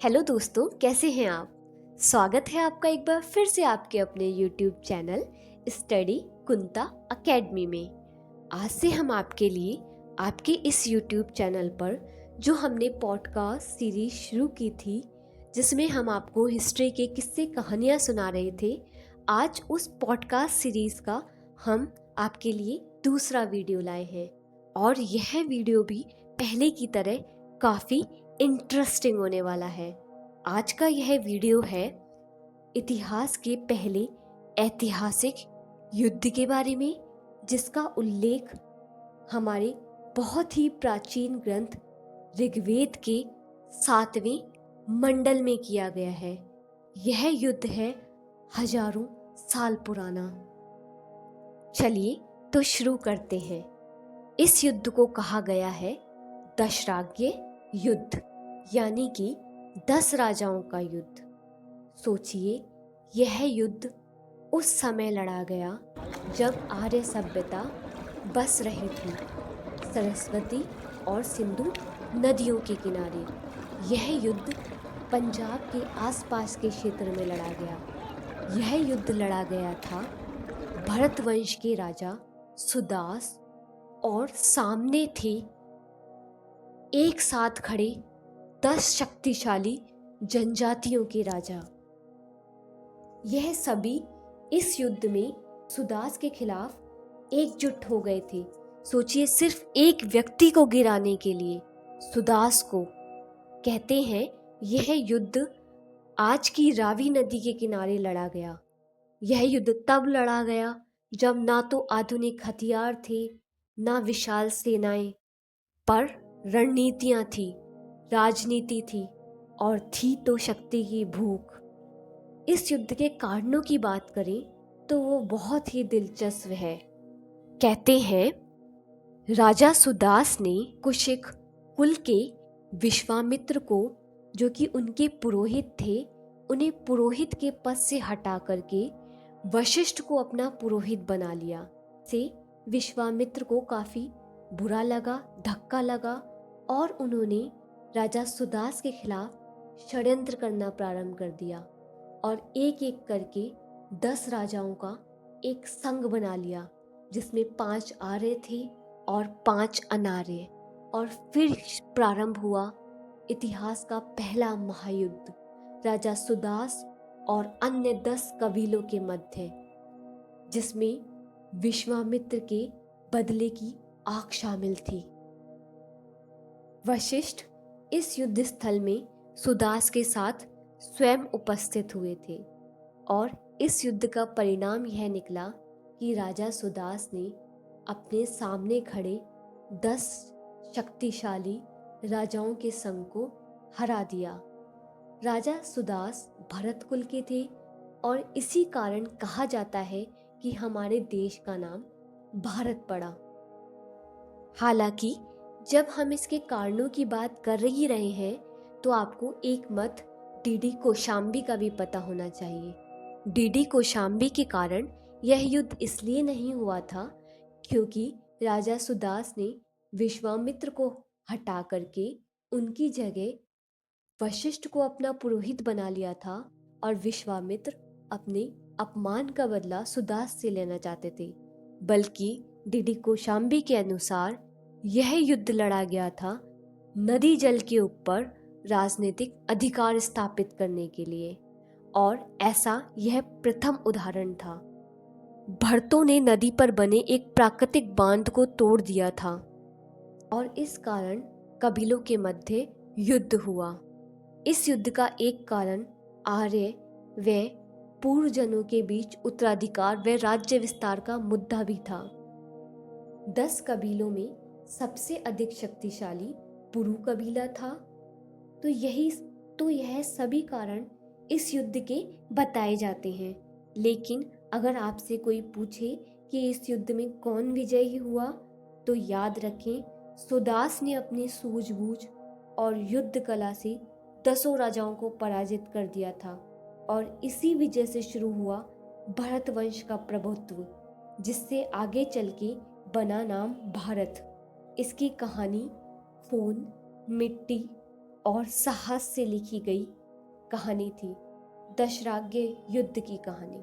Hello दोस्तों, कैसे हैं आप। स्वागत है आपका एक बार फिर से आपके अपने यूट्यूब चैनल स्टडी कुंता अकेडमी में। आज से हम आपके लिए आपके इस यूट्यूब चैनल पर जो हमने पॉडकास्ट सीरीज शुरू की थी, जिसमें हम आपको हिस्ट्री के किस्से कहानियाँ सुना रहे थे, आज उस पॉडकास्ट सीरीज का हम आपके लिए दूसरा वीडियो लाए हैं। और यह वीडियो भी पहले की तरह काफ़ी इंटरेस्टिंग होने वाला है। आज का यह वीडियो है इतिहास के पहले ऐतिहासिक युद्ध के बारे में, जिसका उल्लेख हमारे बहुत ही प्राचीन ग्रंथ ऋग्वेद के 7वें मंडल में किया गया है। यह युद्ध है हजारों साल पुराना। चलिए तो शुरू करते हैं। इस युद्ध को कहा गया है दशराज्य युद्ध, यानी कि 10 राजाओं का युद्ध। सोचिए, यह युद्ध उस समय लड़ा गया जब आर्य सभ्यता बस रही थी सरस्वती और सिंधु नदियों के किनारे। यह युद्ध पंजाब के आसपास के क्षेत्र में लड़ा गया। यह युद्ध लड़ा गया था भरतवंश के राजा सुदास और सामने थे एक साथ खड़े 10 शक्तिशाली जनजातियों के राजा। यह सभी इस युद्ध में सुदास के खिलाफ एकजुट हो गए थे। सोचिए, सिर्फ एक व्यक्ति को गिराने के लिए सुदास को। कहते हैं यह युद्ध आज की रावी नदी के किनारे लड़ा गया। यह युद्ध तब लड़ा गया जब ना तो आधुनिक हथियार थे, ना विशाल सेनाएं, पर रणनीतियां थी, राजनीति थी और थी तो शक्ति की भूख। इस युद्ध के कारणों की बात करें तो वो बहुत ही दिलचस्प है। कहते हैं राजा सुदास ने कुशिक कुल के विश्वामित्र को, जो कि उनके पुरोहित थे, उन्हें पुरोहित के पद से हटा करके वशिष्ठ को अपना पुरोहित बना लिया। से विश्वामित्र को काफी बुरा लगा, धक्का लगा और उन्होंने राजा सुदास के खिलाफ षड्यंत्र करना प्रारंभ कर दिया और एक एक करके 10 राजाओं का एक संघ बना लिया, जिसमें 5 आर्य थे और 5 अनार्य। और फिर प्रारंभ हुआ इतिहास का पहला महायुद्ध राजा सुदास और अन्य 10 कबीलों के मध्य, जिसमें विश्वामित्र के बदले की आग शामिल थी। वशिष्ठ इस युद्ध स्थल में सुदास के साथ स्वयं उपस्थित हुए थे और इस युद्ध का परिणाम यह निकला कि राजा सुदास ने अपने सामने खड़े 10 शक्तिशाली राजाओं के संघ को हरा दिया। राजा सुदास भरत कुल के थे और इसी कारण कहा जाता है कि हमारे देश का नाम भारत पड़ा। हालांकि जब हम इसके कारणों की बात कर ही रहे हैं तो आपको एक मत डीडी कौशाम्बी का भी पता होना चाहिए। डीडी कौशाम्बी के कारण यह युद्ध इसलिए नहीं हुआ था क्योंकि राजा सुदास ने विश्वामित्र को हटा करके उनकी जगह वशिष्ठ को अपना पुरोहित बना लिया था और विश्वामित्र अपने अपमान का बदला सुदास से लेना चाहते थे। बल्कि डीडी कौशाम्बी के अनुसार यह युद्ध लड़ा गया था नदी जल के ऊपर राजनीतिक अधिकार स्थापित करने के लिए, और ऐसा यह प्रथम उदाहरण था। भरतों ने नदी पर बने एक प्राकृतिक बांध को तोड़ दिया था और इस कारण कबीलों के मध्य युद्ध हुआ। इस युद्ध का एक कारण आर्य व पूर्वजनों के बीच उत्तराधिकार व राज्य विस्तार का मुद्दा भी था। 10 कबीलों में सबसे अधिक शक्तिशाली पुरु कबीला था। तो यह सभी कारण इस युद्ध के बताए जाते हैं। लेकिन अगर आपसे कोई पूछे कि इस युद्ध में कौन विजयी हुआ, तो याद रखें सुदास ने अपनी सूझबूझ और युद्ध कला से 10 राजाओं को पराजित कर दिया था और इसी विजय से शुरू हुआ भरत वंश का प्रभुत्व, जिससे आगे चल के बना नाम भारत। इसकी कहानी खून, मिट्टी और साहस से लिखी गई कहानी थी, दशराग्य युद्ध की कहानी।